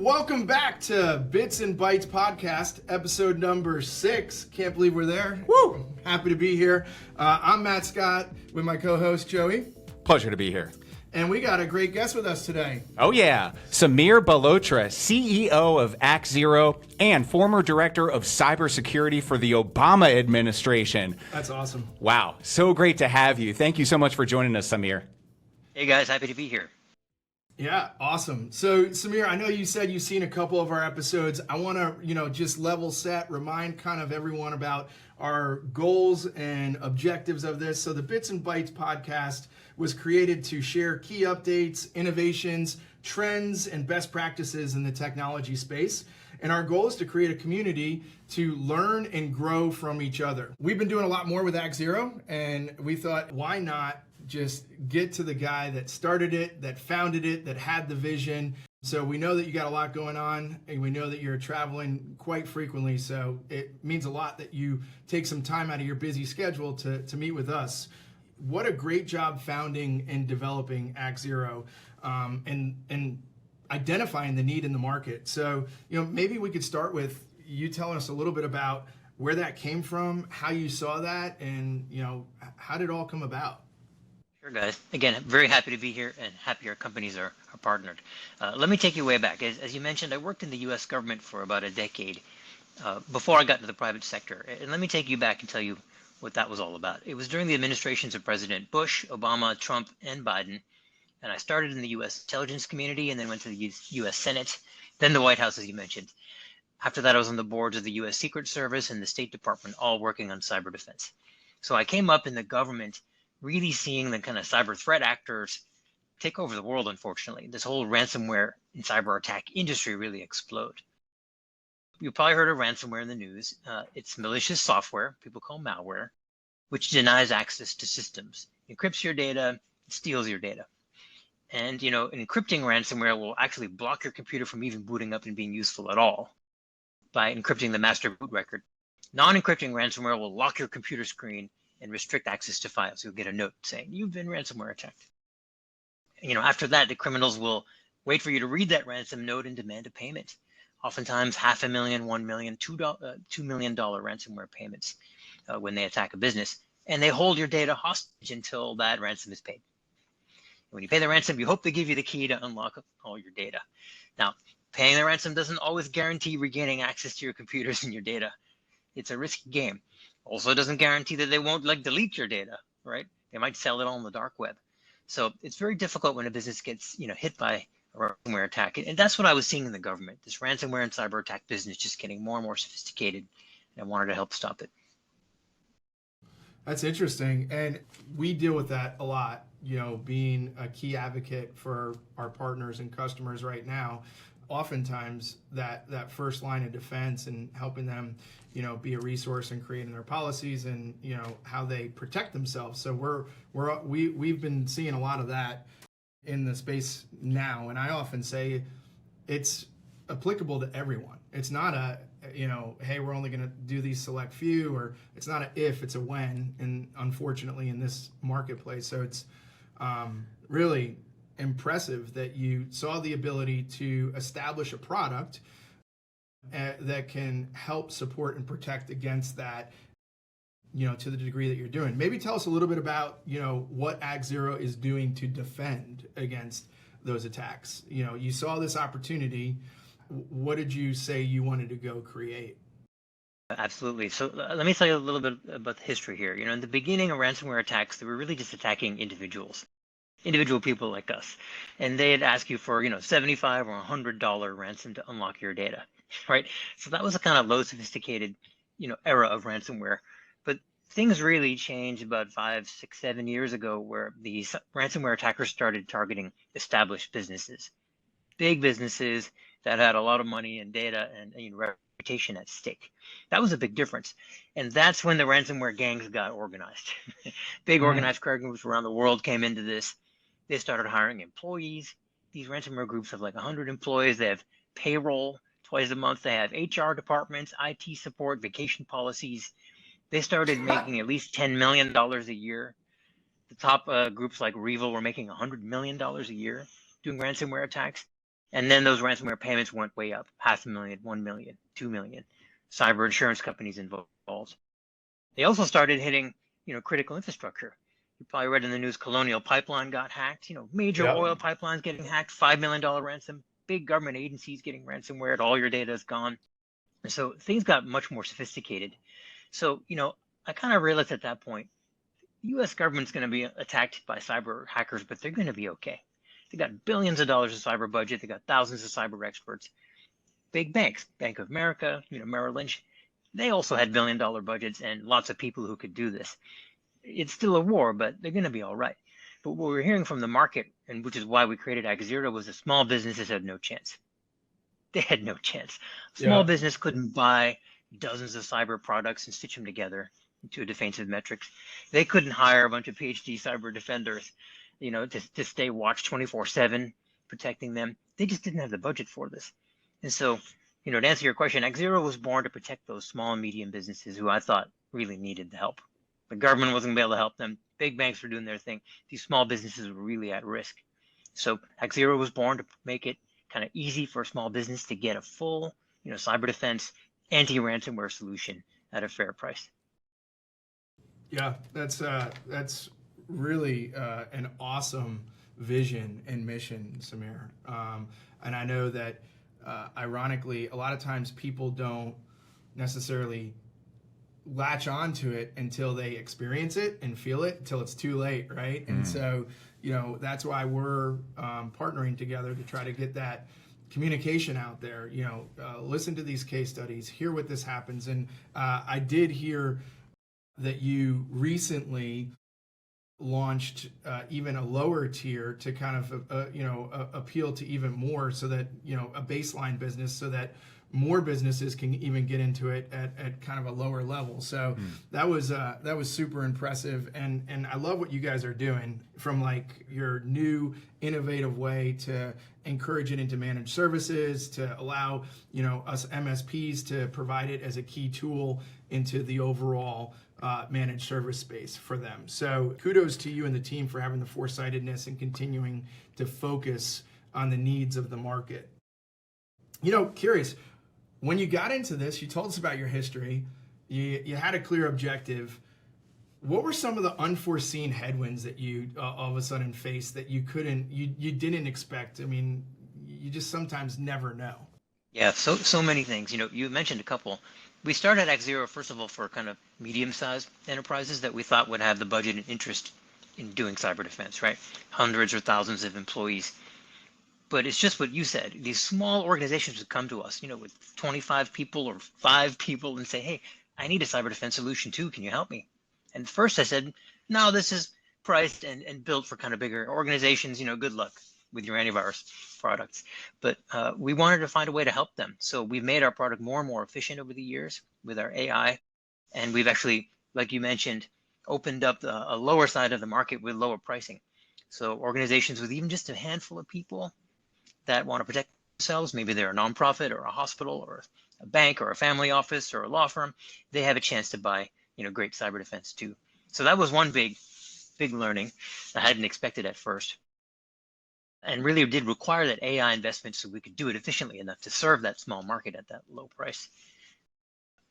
Welcome back to Bits and Bytes podcast, episode number 6. Can't believe we're there. Woo! Happy to be here. I'm Matt Scott with my co-host Joey. Pleasure to be here. And we got a great guest with us today. Oh yeah, Sameer Bhalotra, CEO of ActZero and former Director of Cybersecurity for the Obama administration. That's awesome. Wow, so great to have you. Thank you so much for joining us, Sameer. Hey guys, happy to be here. Yeah, awesome. So Sameer, I know you said you've seen a couple of our episodes. I want to, just level set, remind kind of everyone about our goals and objectives of this. So the Bits and Bytes podcast was created to share key updates, innovations, trends, and best practices in the technology space. And our goal is to create a community to learn and grow from each other. We've been doing a lot more with ActZero, and we thought, why not just get to the guy that started it, that founded it, that had the vision. So we know that you got a lot going on, and we know that you're traveling quite frequently. So it means a lot that you take some time out of your busy schedule to meet with us. What a great job founding and developing ActZero, and identifying the need in the market. So, maybe we could start with you telling us a little bit about where that came from, how you saw that, and, how did it all come about? Sure, guys. Again, very happy to be here and happy our companies are partnered. Let me take you way back. As you mentioned, I worked in the U.S. government for about a decade before I got into the private sector. And let me take you back and tell you what that was all about. It was during the administrations of President Bush, Obama, Trump, and Biden. And I started in the U.S. intelligence community and then went to the U.S. Senate, then the White House, as you mentioned. After that, I was on the boards of the U.S. Secret Service and the State Department, all working on cyber defense. So I came up in the government really seeing the kind of cyber threat actors take over the world, unfortunately. This whole ransomware and cyber attack industry really explode. You probably heard of ransomware in the news. It's malicious software, people call malware, which denies access to systems, encrypts your data, steals your data. And, encrypting ransomware will actually block your computer from even booting up and being useful at all by encrypting the master boot record. Non-encrypting ransomware will lock your computer screen and restrict access to files. You'll get a note saying you've been ransomware attacked. After that, the criminals will wait for you to read that ransom note and demand a payment. Oftentimes, $500,000, $1 million, $2 million ransomware payments when they attack a business, and they hold your data hostage until that ransom is paid. When you pay the ransom, you hope they give you the key to unlock all your data. Now, paying the ransom doesn't always guarantee regaining access to your computers and your data. It's a risky game. Also doesn't guarantee that they won't delete your data, right? They might sell it on the dark web. So it's very difficult when a business gets, hit by a ransomware attack. And that's what I was seeing in the government, this ransomware and cyber attack business just getting more and more sophisticated, and I wanted to help stop it. That's interesting. And we deal with that a lot, being a key advocate for our partners and customers right now. Oftentimes that first line of defense and helping them, be a resource in creating their policies and, how they protect themselves. So we've been seeing a lot of that in the space now. And I often say it's applicable to everyone. It's not a, hey, we're only going to do these select few, or it's not a if, it's a when. And unfortunately in this marketplace, so it's really impressive that you saw the ability to establish a product that can help support and protect against that, to the degree that you're doing. Maybe tell us a little bit about, what ActZero is doing to defend against those attacks. You saw this opportunity. What did you say you wanted to go create? Absolutely. So let me tell you a little bit about the history here. In the beginning of ransomware attacks, they were really just attacking individual people like us. And they'd ask you for, $75 or $100 ransom to unlock your data, right? So that was a kind of low sophisticated, era of ransomware. But things really changed about 5, 6, 7 years ago, where these ransomware attackers started targeting established businesses, big businesses that had a lot of money and data and reputation at stake. That was a big difference. And that's when the ransomware gangs got organized. Big organized crime groups around the world came into this. They started hiring employees. These ransomware groups have like 100 employees. They have payroll twice a month. They have HR departments, IT support, vacation policies. They started making at least $10 million a year. The top groups like Revil were making $100 million a year doing ransomware attacks. And then those ransomware payments went way up, 500,000, 1 million, 2 million. Cyber insurance companies involved. They also started hitting, critical infrastructure. You probably read in the news, Colonial Pipeline got hacked, major Yep. oil pipelines getting hacked, $5 million ransom, big government agencies getting ransomware, all your data is gone. So things got much more sophisticated. So, I kind of realized at that point, the US government's going to be attacked by cyber hackers, but they're going to be okay. They got billions of dollars of cyber budget. They got thousands of cyber experts. Big banks, Bank of America, Merrill Lynch, they also had billion-dollar budgets and lots of people who could do this. It's still a war, but they're going to be all right. But what we're hearing from the market, and which is why we created ActZero, was the small businesses had no chance. They had no chance. Small business couldn't buy dozens of cyber products and stitch them together into a defensive metrics. They couldn't hire a bunch of PhD cyber defenders, to stay watch 24/7, protecting them. They just didn't have the budget for this. And so, to answer your question, ActZero was born to protect those small and medium businesses who I thought really needed the help. The government wasn't going to be able to help them. Big banks were doing their thing. These small businesses were really at risk. So ActZero was born to make it kind of easy for a small business to get a full, cyber defense, anti-ransomware solution at a fair price. Yeah, that's really an awesome vision and mission, Sameer. And I know that, ironically, a lot of times people don't necessarily latch onto it until they experience it and feel it, until it's too late, right? And so, that's why we're partnering together to try to get that communication out there. Listen to these case studies, hear what this happens. And I did hear that you recently launched even a lower tier to kind of appeal to even more, so that a baseline business, so that more businesses can even get into it at kind of a lower level. So that was super impressive, and I love what you guys are doing, from like your new innovative way to encourage it into managed services, to allow us MSPs to provide it as a key tool into the overall managed service space for them. So kudos to you and the team for having the foresightedness and continuing to focus on the needs of the market. Curious, when you got into this, you told us about your history, you had a clear objective. What were some of the unforeseen headwinds that you all of a sudden faced that you didn't expect? I mean, you just sometimes never know. Yeah, so many things. You mentioned a couple. We started ActZero, first of all, for kind of medium-sized enterprises that we thought would have the budget and interest in doing cyber defense, right? Hundreds or thousands of employees. But it's just what you said. These small organizations would come to us, with 25 people or 5 people and say, hey, I need a cyber defense solution too. Can you help me? And first I said, no, this is priced and built for kind of bigger organizations. Good luck with your antivirus products. But we wanted to find a way to help them. So we've made our product more and more efficient over the years with our AI. And we've actually, like you mentioned, opened up a lower side of the market with lower pricing. So organizations with even just a handful of people that want to protect themselves, maybe they're a nonprofit or a hospital or a bank or a family office or a law firm, they have a chance to buy, great cyber defense too. So that was one big learning I hadn't expected at first, and really did require that AI investment so we could do it efficiently enough to serve that small market at that low price.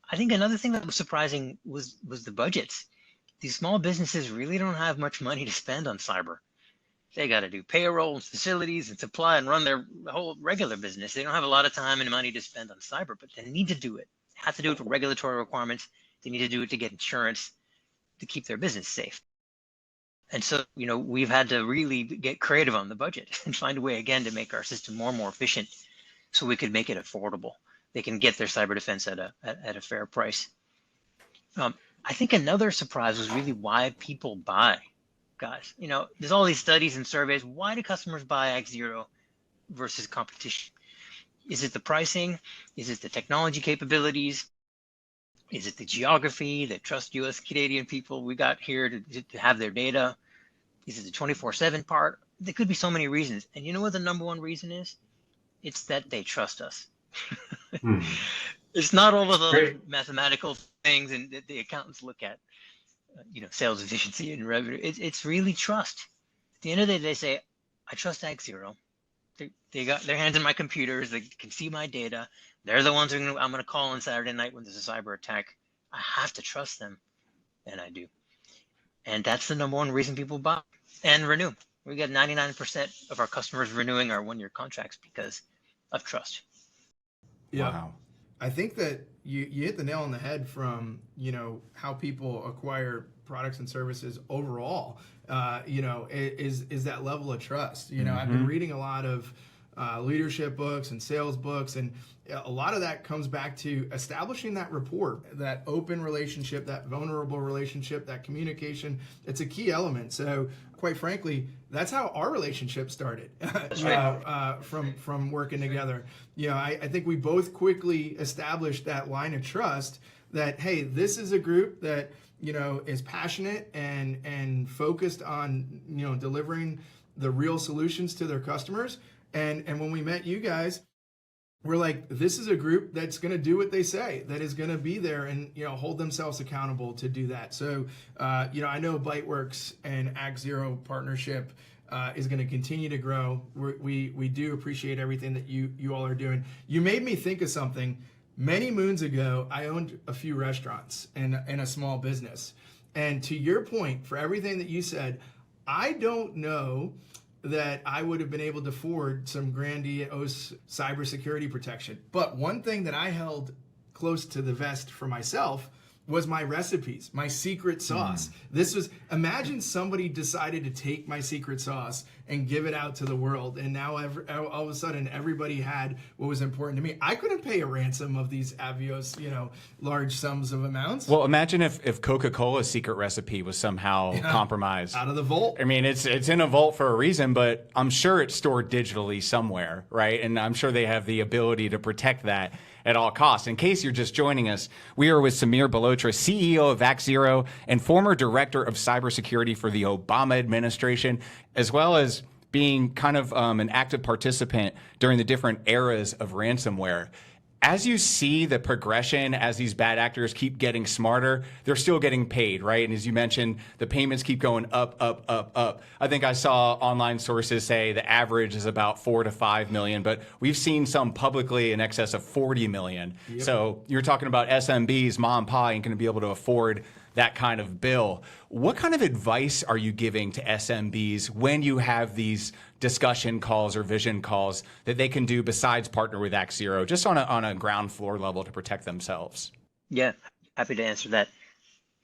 I think another thing that was surprising was the budgets. These small businesses really don't have much money to spend on cyber. They got to do payroll and facilities and supply and run their whole regular business. They don't have a lot of time and money to spend on cyber, but they need to do it. They have to do it for regulatory requirements. They need to do it to get insurance, to keep their business safe. And so, we've had to really get creative on the budget and find a way again to make our system more and more efficient so we could make it affordable. They can get their cyber defense at a fair price. I think another surprise was really why people buy. Guys, there's all these studies and surveys. Why do customers buy ActZero versus competition? Is it the pricing? Is it the technology capabilities? Is it the geography, the trust US Canadian people we got here to have their data? Is it the 24/7 part? There could be so many reasons. And you know what the number one reason is? It's that they trust us. It's not all of those mathematical things and that the accountants look at. Sales efficiency and revenue. It's really trust. At the end of the day, they say, I trust ActZero They got their hands on my computers. They can see my data. They're the ones I'm going to call on Saturday night when there's a cyber attack. I have to trust them, and I do. And that's the number one reason people buy and renew. We get 99% of our customers renewing our one-year contracts because of trust. Yeah. Wow. I think that you hit the nail on the head from, how people acquire products and services overall, is that level of trust. I've been reading a lot of leadership books and sales books, and a lot of that comes back to establishing that rapport, that open relationship, that vulnerable relationship, that communication. It's a key element. So quite frankly, that's how our relationship started. From working together. I think we both quickly established that line of trust that, hey, this is a group that is passionate and focused on delivering the real solutions to their customers. And when we met you guys, we're like, this is a group that's going to do what they say, that is going to be there and hold themselves accountable to do that. So I know ByteWorks and ActZero partnership is going to continue to grow. We do appreciate everything that you all are doing. You made me think of something. Many moons ago, I owned a few restaurants and a small business. And to your point, for everything that you said, I don't know that I would have been able to afford some grandiose cybersecurity protection. But one thing that I held close to the vest for myself was my recipes, my secret sauce. Imagine somebody decided to take my secret sauce and give it out to the world, and now all of a sudden everybody had what was important to me. I couldn't pay a ransom of these Avios, large sums of amounts. Well, imagine if Coca-Cola's secret recipe was somehow compromised. Out of the vault. I mean, it's in a vault for a reason, but I'm sure it's stored digitally somewhere, right? And I'm sure they have the ability to protect that at all costs. In case you're just joining us, we are with Sameer Bhalotra, CEO of ActZero and former Director of Cybersecurity for the Obama administration, as well as being kind of an active participant during the different eras of ransomware. As you see the progression, as these bad actors keep getting smarter, they're still getting paid, right? And as you mentioned, the payments keep going up, up, up, up. I think I saw online sources say the average is about 4 to 5 million, but we've seen some publicly in excess of 40 million. Yep. So you're talking about SMBs, mom and pop ain't going to be able to afford that kind of bill. What kind of advice are you giving to SMBs when you have these discussion calls or vision calls that they can do besides partner with ActZero, just on a ground floor level to protect themselves? Yeah, happy to answer that.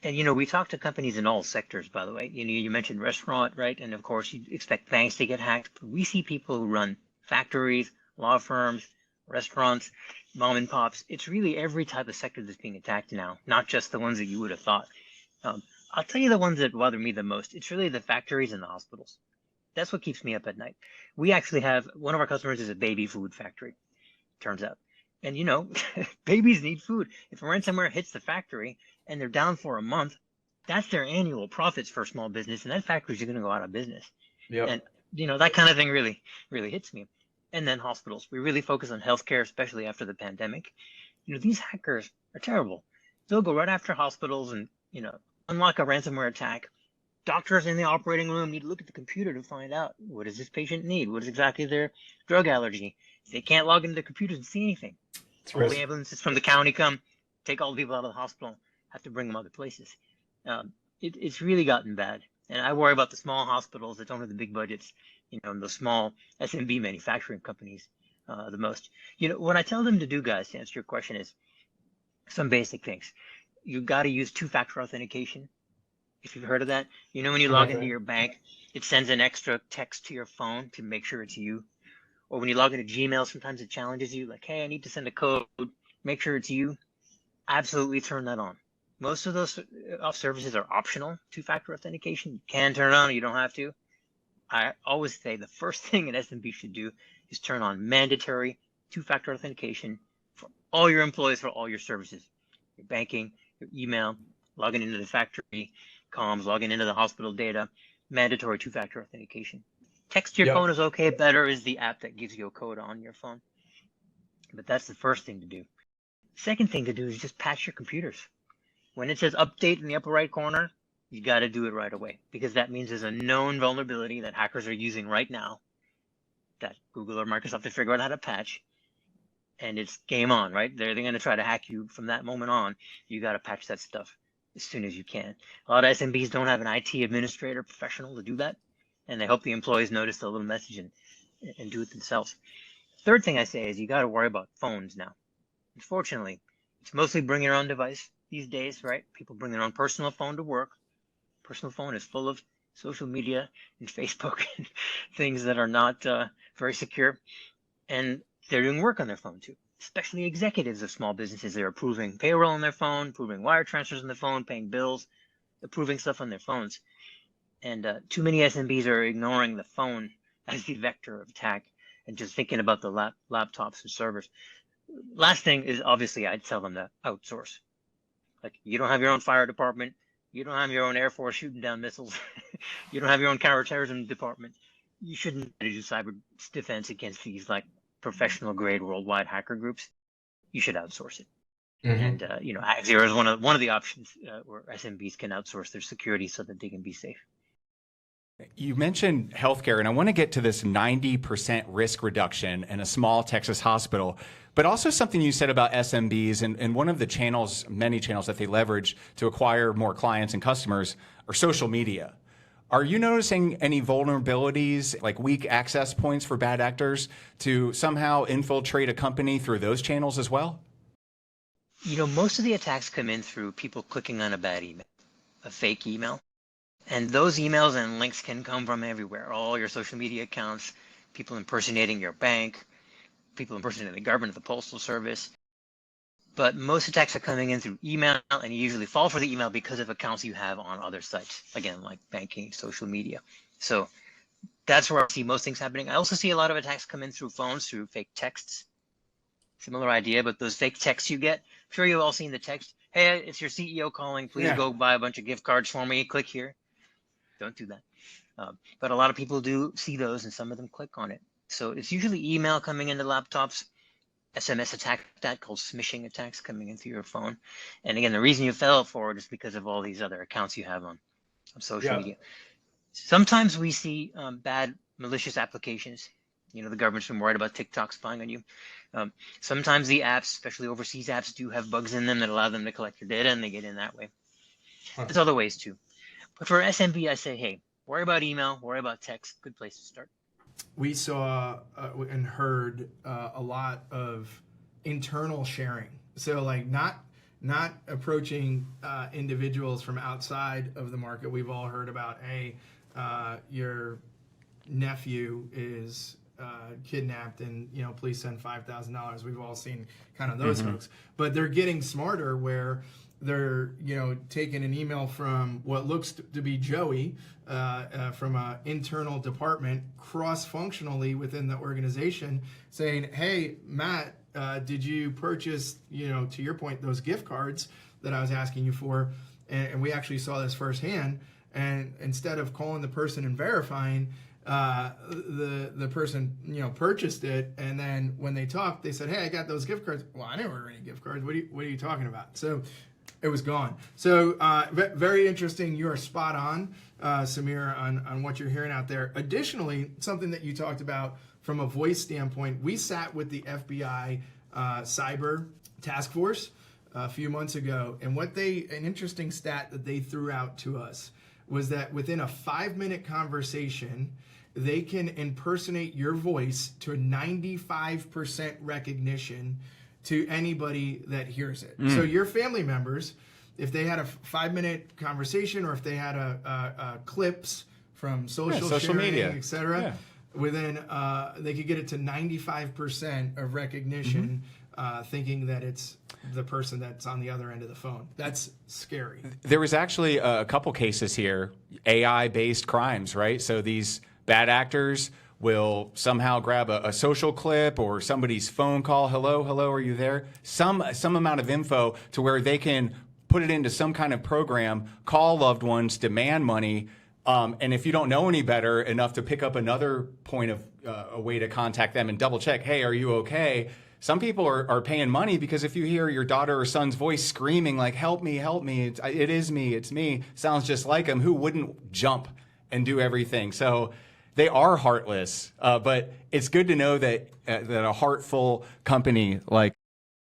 And we talk to companies in all sectors, by the way. You mentioned restaurant, right? And of course, you expect banks to get hacked. But we see people who run factories, law firms, restaurants, mom and pops. It's really every type of sector that's being attacked now, not just the ones that you would have thought. I'll tell you the ones that bother me the most. It's really the factories and the hospitals. That's what keeps me up at night. We actually have one of our customers is a baby food factory, turns out. And babies need food. If a ransomware hits the factory and they're down for a month, that's their annual profits for a small business, and that factory's going to go out of business. Yep. And that kind of thing really, really hits me. And then hospitals. We really focus on healthcare, especially after the pandemic. These hackers are terrible. They'll go right after hospitals and unlock a ransomware attack. Doctors in the operating room need to look at the computer to find out, what does this patient need? What is exactly their drug allergy? They can't log into the computers and see anything. All the ambulances from the county come, take all the people out of the hospital, have to bring them other places. It's really gotten bad. And I worry about the small hospitals that don't have the big budgets, and the small SMB manufacturing companies the most. What I tell them to do, guys, to answer your question, is some basic things. You got to use two-factor authentication. If you've heard of that, when you log into your bank, it sends an extra text to your phone to make sure it's you. Or when you log into Gmail, sometimes it challenges you, like, hey, I need to send a code, make sure it's you. Absolutely turn that on. Most of those services are optional, two-factor authentication. You can turn it on, you don't have to. I always say the first thing an SMB should do is turn on mandatory two-factor authentication for all your employees, for all your services, your banking, your email, logging into the factory comms, logging into the hospital data, mandatory two-factor authentication. Text to your phone is okay. Better is the app that gives you a code on your phone. But that's the first thing to do. Second thing to do is just patch your computers. When it says update in the upper right corner, you got to do it right away, because that means there's a known vulnerability that hackers are using right now. that Google or Microsoft to figure out how to patch, and it's game on, right? They're going to try to hack you from that moment on. You got to patch that stuff as soon as you can. A lot of SMBs don't have an IT administrator professional to do that, and they hope the employees notice the little message and do it themselves. Third thing I say is you got to worry about phones now. Unfortunately, it's mostly bring your own device these days, right? People bring their own personal phone to work. Personal phone is full of social media and Facebook and things that are not very secure. And they're doing work on their phone too, especially executives of small businesses. They're approving payroll on their phone, approving wire transfers on their phone, paying bills, approving stuff on their phones. And too many SMBs are ignoring the phone as the vector of attack and just thinking about the laptops and servers. Last thing is, obviously, I'd tell them to outsource. Like, you don't have your own fire department. You don't have your own Air Force shooting down missiles. You don't have your own counterterrorism department. You shouldn't do cyber defense against these like professional grade worldwide hacker groups. You should outsource it. And ActZero is one of the options where SMBs can outsource their security so that they can be safe. You mentioned healthcare, and I want to get to this 90% risk reduction in a small Texas hospital, but also something you said about SMBs and one of the channels, many channels that they leverage to acquire more clients and customers are social media. Are you noticing any vulnerabilities, like weak access points for bad actors to somehow infiltrate a company through those channels as well? You know, most of the attacks come in through people clicking on a bad email, a fake email. And those emails and links can come from everywhere, all your social media accounts, people impersonating your bank, people impersonating the government, the postal service. But most attacks are coming in through email, and you usually fall for the email because of accounts you have on other sites, again, like banking, social media. So that's where I see most things happening. I also see a lot of attacks come in through phones, through fake texts. Similar idea, but those fake texts you get, I'm sure you've all seen the text, hey, it's your CEO calling, please go buy a bunch of gift cards for me, click here. Don't do that. But a lot of people do see those, and some of them click on it. So it's usually email coming into laptops, SMS attack called smishing attacks coming into your phone. And again, the reason you fell for it is because of all these other accounts you have on social media. Sometimes we see bad malicious applications. You know, the government's been worried about TikTok spying on you. Sometimes the apps, especially overseas apps, do have bugs in them that allow them to collect your data, and they get in that way. There's other ways too. But for SMB, I say, hey, worry about email, worry about text. Good place to start. We saw and heard a lot of internal sharing. So like not approaching individuals from outside of the market. We've all heard about, hey, your nephew is kidnapped and, you know, please send $5,000. We've all seen kind of those folks. But they're getting smarter where they're, you know, taking an email from what looks to be Joey from an internal department cross-functionally within the organization saying, hey, Matt, did you purchase, you know, to your point, those gift cards that I was asking you for? And we actually saw this firsthand. And instead of calling the person and verifying, the person, you know, purchased it, and then when they talked, they said, hey, I got those gift cards. Well, I didn't order any gift cards. What are you talking about? So it was gone. So very interesting. You are spot on, Sameer, on what you're hearing out there. Additionally, something that you talked about from a voice standpoint, we sat with the FBI cyber task force a few months ago, and an interesting stat that they threw out to us was that within a 5-minute conversation, they can impersonate your voice to a 95% recognition to anybody that hears it. So your family members, if they had a 5-minute conversation or if they had a clips from social sharing, media, etc., within they could get it to 95% of recognition, thinking that it's the person that's on the other end of the phone. That's scary. There was actually a couple cases here, AI-based crimes, right? So these bad actors will somehow grab a social clip or somebody's phone call. Hello, are you there? Some amount of info to where they can put it into some kind of program, call loved ones, demand money. And if you don't know any better enough to pick up another point of a way to contact them and double check, hey, are you okay? Some people are paying money because if you hear your daughter or son's voice screaming like, help me, it is me, it's me, sounds just like him, who wouldn't jump and do everything? So they are heartless, but it's good to know that that a heartful company like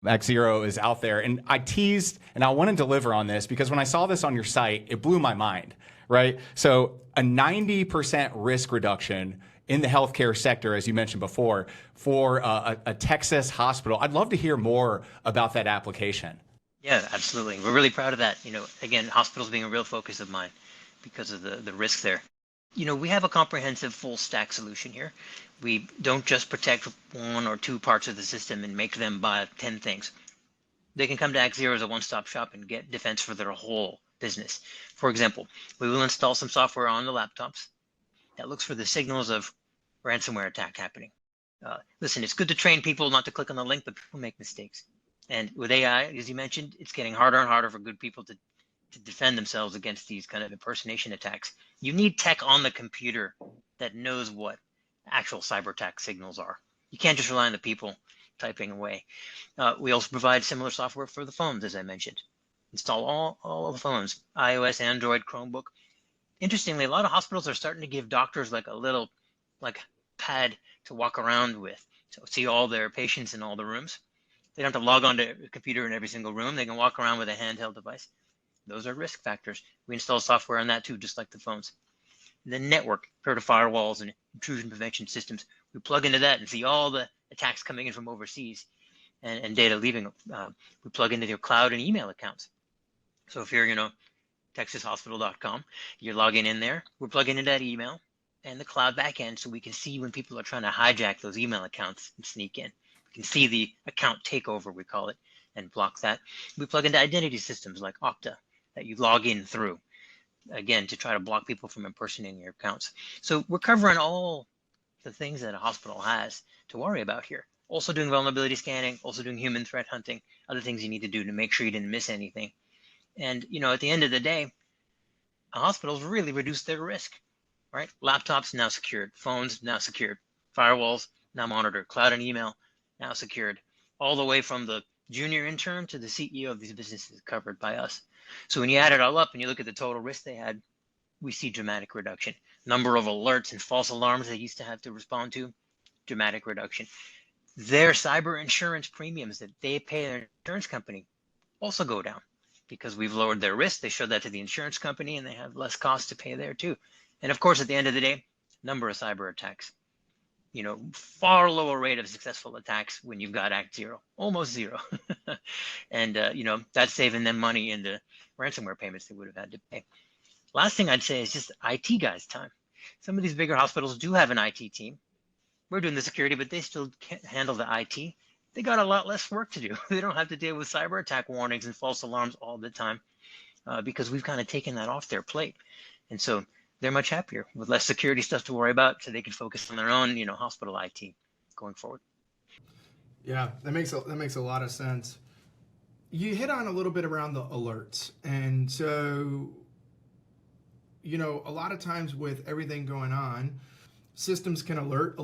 ActZero is out there. And I teased, and I want to deliver on this because when I saw this on your site, it blew my mind, right? So a 90% risk reduction in the healthcare sector, as you mentioned before, for a Texas hospital. I'd love to hear more about that application. Yeah, absolutely. We're really proud of that. Again, hospitals being a real focus of mine because of the risks there. We have a comprehensive full stack solution here. We don't just protect one or two parts of the system and make them buy 10 things. They can come to ActZero as a one-stop shop and get defense for their whole business. For example, we will install some software on the laptops that looks for the signals of ransomware attack happening. Listen, it's good to train people not to click on the link, but people make mistakes. And with AI, as you mentioned, it's getting harder and harder for good people to defend themselves against these kind of impersonation attacks. You need tech on the computer that knows what actual cyber attack signals are. You can't just rely on the people typing away. We also provide similar software for the phones, as I mentioned. Install all the phones, iOS, Android, Chromebook. Interestingly, a lot of hospitals are starting to give doctors like a little pad to walk around with, to see all their patients in all the rooms. They don't have to log on to a computer in every single room. They can walk around with a handheld device. Those are risk factors. We install software on that too, just like the phones. The network, heard of firewalls and intrusion prevention systems. We plug into that and see all the attacks coming in from overseas and data leaving. We plug into your cloud and email accounts. So if you're, texashospital.com, you're logging in there. We're plugging into that email and the cloud backend so we can see when people are trying to hijack those email accounts and sneak in. We can see the account takeover, we call it, and block that. We plug into identity systems like Okta that you log in through, again, to try to block people from impersonating your accounts. So we're covering all the things that a hospital has to worry about here. Also doing vulnerability scanning, also doing human threat hunting, other things you need to do to make sure you didn't miss anything. And, at the end of the day, hospitals really reduce their risk, right? Laptops now secured, phones now secured, firewalls now monitored, cloud and email now secured, all the way from the junior intern to the CEO of these businesses covered by us. So when you add it all up and you look at the total risk they had, we see dramatic reduction. Number of alerts and false alarms they used to have to respond to, dramatic reduction. Their cyber insurance premiums that they pay their insurance company also go down because we've lowered their risk. They show that to the insurance company and they have less cost to pay there too. And of course, at the end of the day, number of cyber attacks. Far lower rate of successful attacks when you've got ActZero, almost zero. And, that's saving them money in the ransomware payments they would have had to pay. Last thing I'd say is just IT guys' time. Some of these bigger hospitals do have an IT team. We're doing the security, but they still can't handle the IT. They got a lot less work to do. They don't have to deal with cyber attack warnings and false alarms all the time because we've kind of taken that off their plate. And so they're much happier with less security stuff to worry about, so they can focus on their own, hospital IT going forward. Yeah, that makes a lot of sense. You hit on a little bit around the alerts, and so a lot of times with everything going on, systems can alert,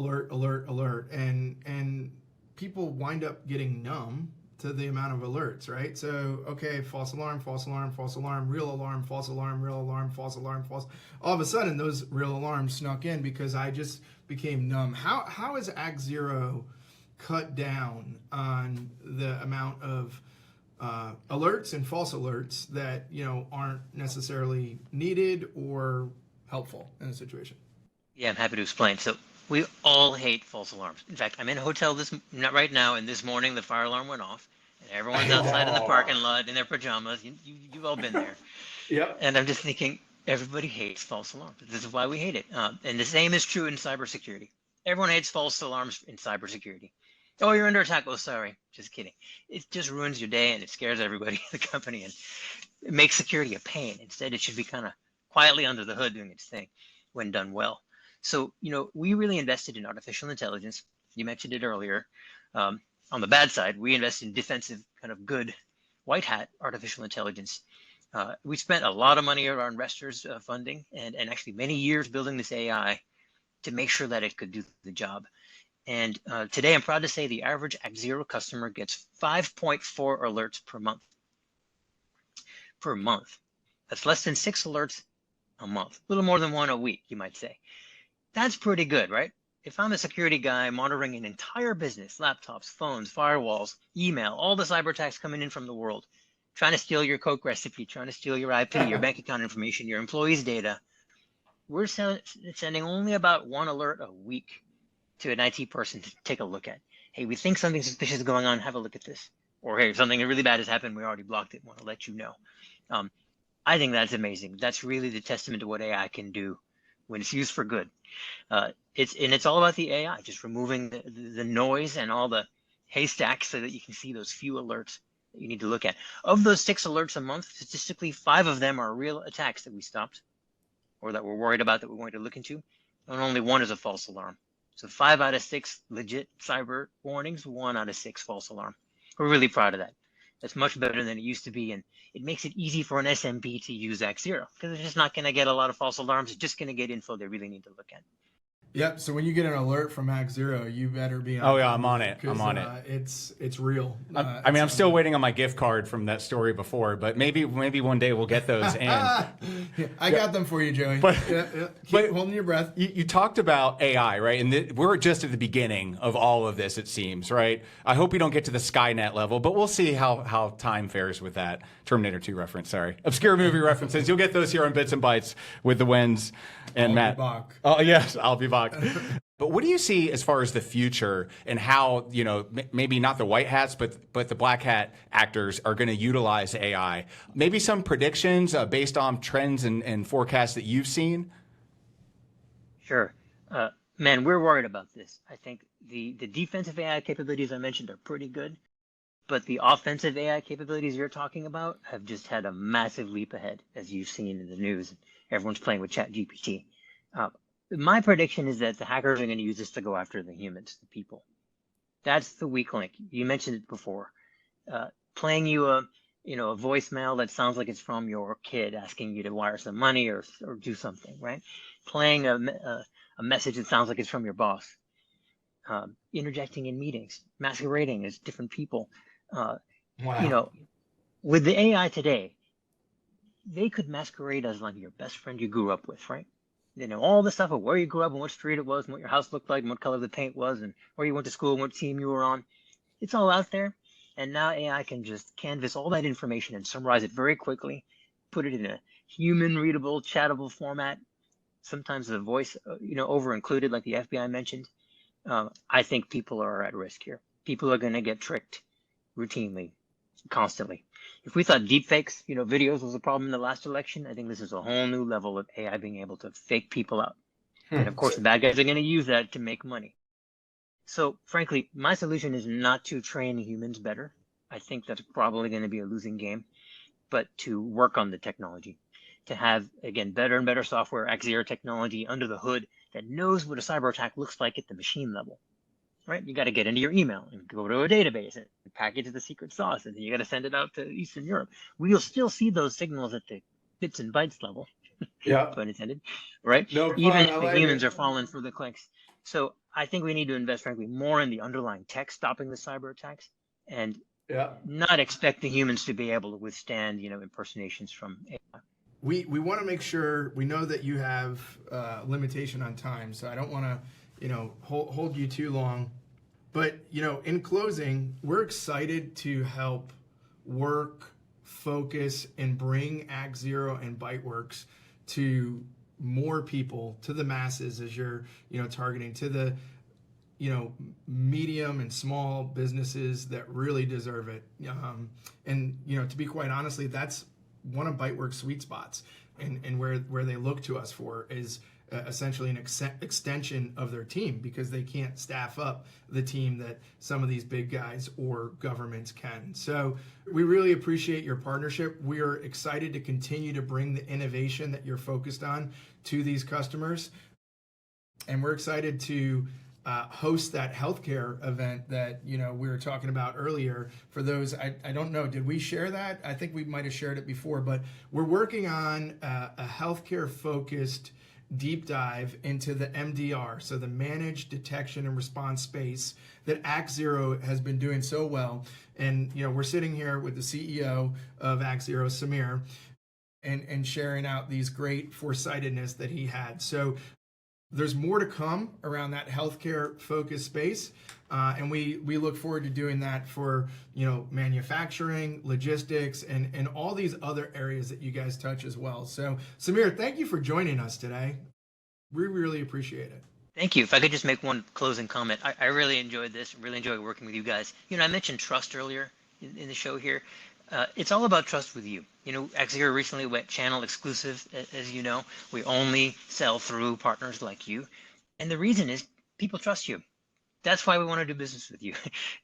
and people wind up getting numb to the amount of alerts, right? So, okay, false alarm, real alarm, false alarm, real alarm, false alarm, false. All of a sudden, those real alarms snuck in because I just became numb. How is ActZero cut down on the amount of alerts and false alerts that aren't necessarily needed or helpful in a situation? Yeah, I'm happy to explain. So we all hate false alarms. In fact, I'm in a hotel not right now, and this morning the fire alarm went off, and everyone's outside in the parking lot in their pajamas. You've all been there. Yep. And I'm just thinking, everybody hates false alarms. This is why we hate it. And the same is true in cybersecurity. Everyone hates false alarms in cybersecurity. Oh, you're under attack. Oh, sorry. Just kidding. It just ruins your day and it scares everybody in the company and it makes security a pain. Instead, it should be kind of quietly under the hood doing its thing when done well. So, we really invested in artificial intelligence. You mentioned it earlier. On the bad side, we invested in defensive, kind of good white hat artificial intelligence. We spent a lot of money on our investors' funding and actually many years building this AI to make sure that it could do the job. And today, I'm proud to say the average ActZero customer gets 5.4 alerts per month. Per month. That's less than 6 alerts a month. A little more than one a week, you might say. That's pretty good, right? If I'm a security guy monitoring an entire business, laptops, phones, firewalls, email, all the cyber attacks coming in from the world, trying to steal your Coke recipe, trying to steal your IP, your bank account information, your employees' data, we're sending only about one alert a week to an IT person to take a look at. Hey, we think something suspicious is going on. Have a look at this. Or hey, something really bad has happened. We already blocked it. Want to let you know. Um, I think that's amazing. That's really the testament to what AI can do when it's used for good. It's all about the AI, just removing the noise and all the haystacks so that you can see those few alerts that you need to look at. Of those 6 alerts a month, statistically, 5 of them are real attacks that we stopped or that we're worried about that we're going to look into, and only 1 is a false alarm. So 5 out of 6 legit cyber warnings, 1 out of 6 false alarm. We're really proud of that. That's much better than it used to be, and it makes it easy for an SMB to use ActZero because they're just not going to get a lot of false alarms. It's just going to get info they really need to look at. Yep. So when you get an alert from ActZero, you better be on. Oh yeah, I'm on it. I'm on it. It's real. I mean, I'm still waiting on my gift card from that story before, but maybe one day we'll get those. And I got them for you, Joey. But, Keep holding your breath. You talked about AI, right? And we're just at the beginning of all of this, it seems, right? I hope we don't get to the Skynet level, but we'll see how time fares with that. Terminator 2 reference, sorry. Obscure movie references. You'll get those here on Bits and Bytes with the Wens and Matt. Oh yes, I'll be back. But what do you see as far as the future and how, maybe not the white hats, but the black hat actors are going to utilize AI? Maybe some predictions based on trends and forecasts that you've seen? Sure. Man, we're worried about this. I think the defensive AI capabilities I mentioned are pretty good, but the offensive AI capabilities you're talking about have just had a massive leap ahead, as you've seen in the news. Everyone's playing with ChatGPT. My prediction is that the hackers are going to use this to go after the humans, the people. That's the weak link. You mentioned it before. Playing you a voicemail that sounds like it's from your kid asking you to wire some money or do something, right? Playing a message that sounds like it's from your boss. Interjecting in meetings, masquerading as different people. Wow. With the AI today, they could masquerade as like your best friend you grew up with, right? They know all the stuff of where you grew up and what street it was and what your house looked like and what color the paint was and where you went to school and what team you were on. It's all out there. And now AI can just canvas all that information and summarize it very quickly, put it in a human readable, chattable format. Sometimes the voice, over included, like the FBI mentioned. I think people are at risk here. People are going to get tricked routinely, constantly. If we thought deepfakes, videos was a problem in the last election, I think this is a whole new level of AI being able to fake people out. And of course, the bad guys are going to use that to make money. So frankly, my solution is not to train humans better. I think that's probably going to be a losing game, but to work on the technology, to have, again, better and better software, ActZero technology under the hood that knows what a cyber attack looks like at the machine level. Right? You got to get into your email and go to a database and package the secret sauce, and then you got to send it out to Eastern Europe. We'll still see those signals at the bits and bytes level, Yeah. pun intended, right? No, even if the humans are falling for the clicks. So I think we need to invest, frankly, more in the underlying tech stopping the cyber attacks, and not expect the humans to be able to withstand, impersonations from AI. We want to make sure we know that you have limitation on time, so I don't want to hold you too long. But, in closing, we're excited to help work, focus, and bring ActZero and ByteWorks to more people, to the masses as you're, targeting, to the, medium and small businesses that really deserve it. And, to be quite honestly, that's one of ByteWorks' sweet spots, and where they look to us for is essentially an extension of their team, because they can't staff up the team that some of these big guys or governments can. So we really appreciate your partnership. We are excited to continue to bring the innovation that you're focused on to these customers. And we're excited to host that healthcare event that we were talking about earlier. For those, I don't know, did we share that? I think we might have shared it before, but we're working on a healthcare focused deep dive into the MDR, so the managed detection and response space that ActZero has been doing so well. And we're sitting here with the CEO of ActZero, Sameer, and sharing out these great foresightedness that he had. So There's more to come around that healthcare focused space. And we look forward to doing that for, manufacturing, logistics, and all these other areas that you guys touch as well. So Sameer, thank you for joining us today. We really appreciate it. Thank you. If I could just make one closing comment, I really enjoyed this, really enjoyed working with you guys. I mentioned trust earlier in the show here. It's all about trust with you. ActZero recently went channel exclusive, as you know. We only sell through partners like you. And the reason is people trust you. That's why we want to do business with you.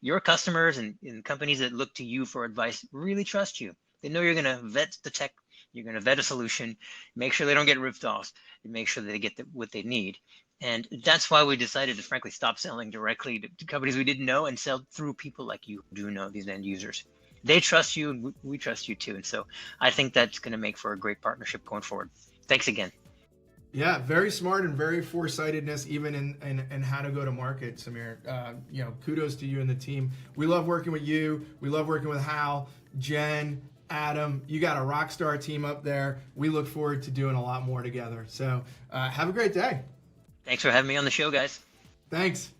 Your customers and companies that look to you for advice really trust you. They know you're going to vet the tech, you're going to vet a solution, make sure they don't get ripped off, and make sure they get what they need. And that's why we decided to frankly stop selling directly to companies we didn't know and sell through people like you who do know these end users. They trust you and we trust you too. And so I think that's going to make for a great partnership going forward. Thanks again. Yeah, very smart and very foresightedness, even in how to go to market, Sameer. Kudos to you and the team. We love working with you. We love working with Hal, Jen, Adam. You got a rock star team up there. We look forward to doing a lot more together. So have a great day. Thanks for having me on the show, guys. Thanks.